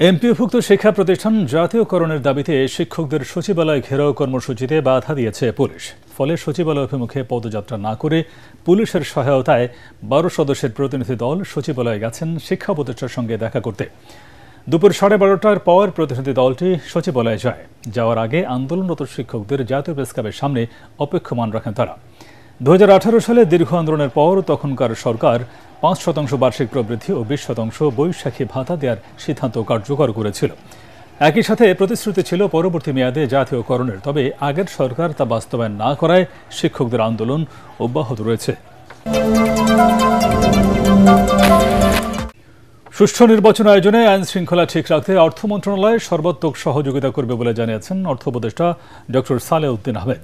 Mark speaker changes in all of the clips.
Speaker 1: এমপিওভুক্ত শিক্ষা প্রতিষ্ঠান জাতীয়করণের দাবিতে শিক্ষকদের সচিবালয় ঘেরাও কর্মসূচিতে বাধা দিয়েছে পুলিশ। ফলে সচিবালয় অভিমুখে পদযাত্রা না করে পুলিশের সহায়তায় 12 সদস্যের প্রতিনিধি দল সচিবালয়ে গেছেন শিক্ষা উপদেষ্টার সঙ্গে দেখা করতে। দুপুর 12:30টার পর প্রতিনিধি দলটি সচিবালয়ে যায়। যাওয়ার আগে আন্দোলনরত শিক্ষকদের জাতীয় প্রেসক্লাবের সামনে অপেক্ষমান রাখেন তারা। 2018 সালে দীর্ঘ আন্দোলনের পর তখনকার সরকার 5% বার্ষিক প্রবৃদ্ধি ও 20% বৈশাখী ভাতা দেওয়ার সিদ্ধান্ত কার্যকর করেছিল। একই সাথে প্রতিশ্রুতি ছিল পরবর্তী মেয়াদে জাতীয়করণের, তবে আগের সরকার তা বাস্তবায়ন না করায় শিক্ষকদের আন্দোলন অব্যাহত রয়েছে। সুষ্ঠু নির্বাচন আয়োজনে আইন শৃঙ্খলা ঠিক রাখতে অর্থ মন্ত্রণালয় সর্বাত্মক সহযোগিতা করবে বলে জানিয়েছেন অর্থ উপদেষ্টা ডক্টর সালেউদ্দিন আহমেদ।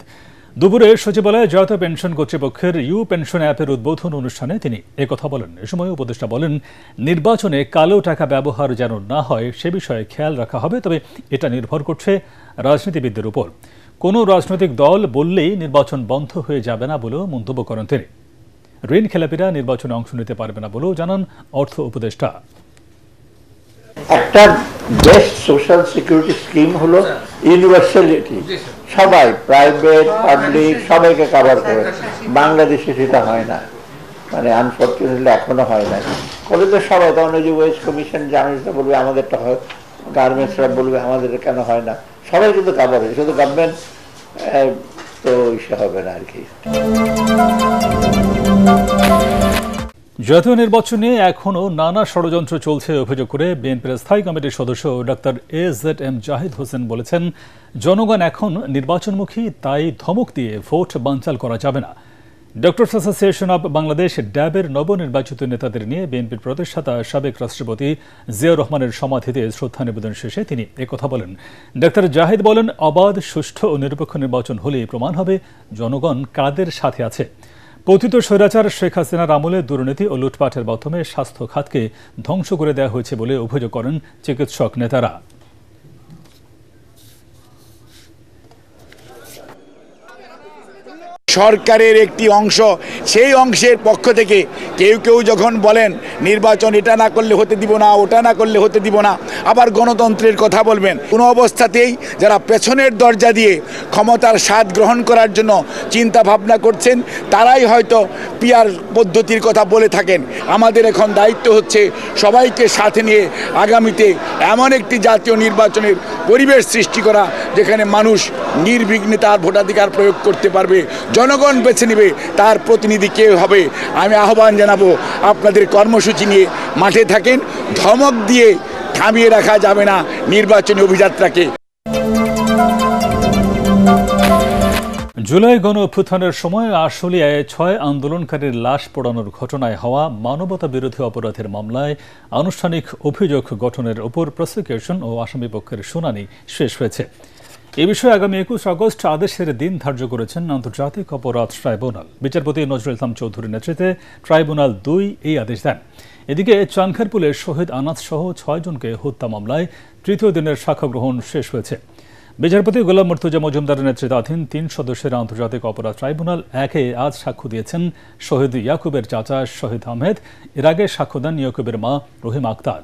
Speaker 1: দুপুরে সচিবালয়ে জাতীয় পেনশন কর্তৃপক্ষের ইউ পেনশন অ্যাপের উদ্বোধন অনুষ্ঠানে তিনি একথা বলেন। এ সময় উপদেষ্টা বলেন, নির্বাচনে কালো টাকা ব্যবহার যেন না হয় সে বিষয়ে খেয়াল রাখা হবে, তবে এটা নির্ভর করছে রাজনীতিবিদদের উপর। কোনো রাজনৈতিক দল বললেই নির্বাচন বন্ধ হয়ে যাবে না বলেও মন্তব্য করেন তিনি। ঋণ খেলাপিরা নির্বাচনে অংশ নিতে পারবে না বলেও জানান অর্থ উপদেষ্টা।
Speaker 2: একটা বেস্ট সোশ্যাল সিকিউরিটি স্কিম হলো ইউনিভার্সালিটি, সবাই প্রাইভেট পাবলিক সবাইকে কভার করে। বাংলাদেশে সেটা হয় না, মানে আনফর্চুনেটলি এখনো হয় না। করে তো সবাই, তখন ওই যে ওয়েস্ট কমিশন জার্নালিস্টরা বলবে আমাদেরটা হয়, গার্মেন্টসরা বলবে আমাদের কেন হয় না, সবাই কিন্তু কভার হয়, শুধু গভর্নমেন্ট তো ইসে হবে না আর কি।
Speaker 1: জাতীয় নির্বাচন নিয়ে এখনও নানা ষড়যন্ত্র চলছে অভিযোগ করে বিএনপির স্থায়ী কমিটির সদস্য ডক্টর AZM জাহিদ হোসেন বলেছেন, জনগণ এখন নির্বাচনমুখী, তাই ধমক দিয়ে ভোট বানচাল করা যাবে না। ডক্টরস অ্যাসোসিয়েশন অব বাংলাদেশ ড্যাবের নবনির্বাচিত নেতাদের নিয়ে বিএনপির প্রতিষ্ঠাতা সাবেক রাষ্ট্রপতি জিয়াউর রহমানের সমাধিতে শ্রদ্ধা নিবেদন শেষে তিনি একথা বলেন। ডক্টর জাহিদ বলেন, অবাধ, সুষ্ঠু ও নিরপেক্ষ নির্বাচন হলেই প্রমাণ হবে জনগণ কাদের সাথে আছে। পতিত স্বৈরাচার শেখ হাসিনার আমলে দুর্নীতি ও লুটপাটের মাধ্যমে স্বাস্থ্য খাতকে ধ্বংস করে দেওয়া হয়েছে বলে অভিযোগ করেন চিকিৎসক নেতারা।
Speaker 3: সরকারের একটি অংশ, সেই অংশের পক্ষ থেকে কেউ কেউ যখন বলেন নির্বাচন এটা না করলে হতে দিব না, ওটা না করলে হতে দিব না, আবার গণতন্ত্রের কথা বলবেন, কোনো অবস্থাতেই যারা পেছনের দরজা দিয়ে ক্ষমতার স্বাদ গ্রহণ করার জন্য চিন্তা ভাবনা করছেন তারাই হয়তো পিআর পদ্ধতির কথা বলে থাকেন। আমাদের এখন দায়িত্ব হচ্ছে সবাইকে সাথে নিয়ে আগামীতে এমন একটি জাতীয় নির্বাচনের পরিবেশ সৃষ্টি করা যেখানে মানুষ নির্বিঘ্নে তার ভোটাধিকার প্রয়োগ করতে পারবে, জনগণ বেছে নেবে তার প্রতিনিধি কে হবে। আমি আহ্বান জানাবো, আপনাদের কর্মসূচি নিয়ে মাঠে থাকেন, ধমক দিয়ে থামিয়ে রাখা যাবে না নির্বাচনী অভিযাত্রাকে।
Speaker 1: জুলাই গণ অভ্যুত্থানের সময় আশুলিয়ায় 6 আন্দোলনকারীর লাশ পোড়ানোর ঘটনায় হওয়া মানবতা বিরোধী অপরাধের মামলায় আনুষ্ঠানিক অভিযোগ গঠনের উপর প্রসিকিউশন ও আসামি পক্ষের শুনানি শেষ হয়েছে। এ বিষয়ে আগামী 21 আগস্ট আদেশের দিন ধার্য করেছেন আন্তর্জাতিক অপরাধ ট্রাইব্যুনাল। বিচারপতি নজরুল ইসলাম চৌধুরীর নেতৃত্বে ট্রাইব্যুনাল 2 এই আদেশ দেন। এদিকে চানখারপুলের শহীদ আনাস সহ 6 জনকে হত্যা মামলায় তৃতীয় দিনের সাক্ষ্য গ্রহণ শেষ হয়েছে। বিচারপতি গোলাম মুর্তজা মজুমদারের নেতৃত্বাধীন 3 সদস্যের আন্তর্জাতিক অপরাধ ট্রাইব্যুনাল 1-এ আজ সাক্ষ্য দিয়েছেন শহীদ ইয়াকুবের চাচা শহীদ আহমেদ। এর আগে সাক্ষ্য দেন ইয়াকুবের মা রহিম আক্তার।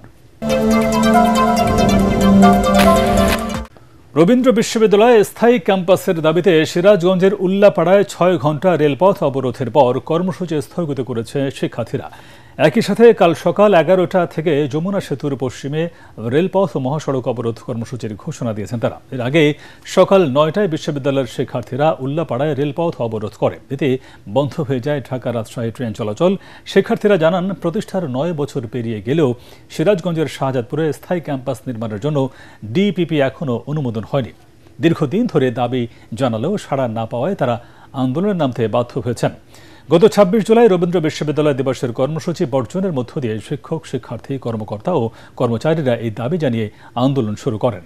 Speaker 1: রবীন্দ্র বিশ্ববিদ্যালয়ে স্থায়ী ক্যাম্পাসের দাবিতে সিরাজগঞ্জের উল্লাপাড়ায় 6 ঘণ্টা রেলপথ অবরোধের পর কর্মসূচি স্থগিত করেছে শিক্ষার্থীরা। একই সাথে কাল সকাল 11টা থেকে যমুনা সেতুর পশ্চিমে রেলপথ ও মহাসড়ক অবরোধ কর্মসূচির ঘোষণা দিয়েছেন তারা। এর আগে সকাল 9টায় বিশ্ববিদ্যালয়ের শিক্ষার্থীরা উল্লাপাড়ায় রেলপথ অবরোধ করে। এতে বন্ধ হয়ে যায় ঢাকা রাজশাহী ট্রেন চলাচল। শিক্ষার্থীরা জানান, প্রতিষ্ঠার 9 বছর পেরিয়ে গেলেও সিরাজগঞ্জের শাহজাদপুরে স্থায়ী ক্যাম্পাস নির্মাণের জন্য ডিপিপি এখনও অনুমোদন হয়নি। দীর্ঘদিন ধরে দাবি জানালেও সাড়া না পাওয়ায় তারা আন্দোলনের নামতে বাধ্য হয়েছেন। গত 26 জুলাই রবীন্দ্র বিশ্ববিদ্যালয় দিবসের কর্মসূচি বর্জনের মধ্য দিয়ে শিক্ষক, শিক্ষার্থী, কর্মকর্তা ও কর্মচারীরা এই দাবি জানিয়ে আন্দোলন শুরু করেন।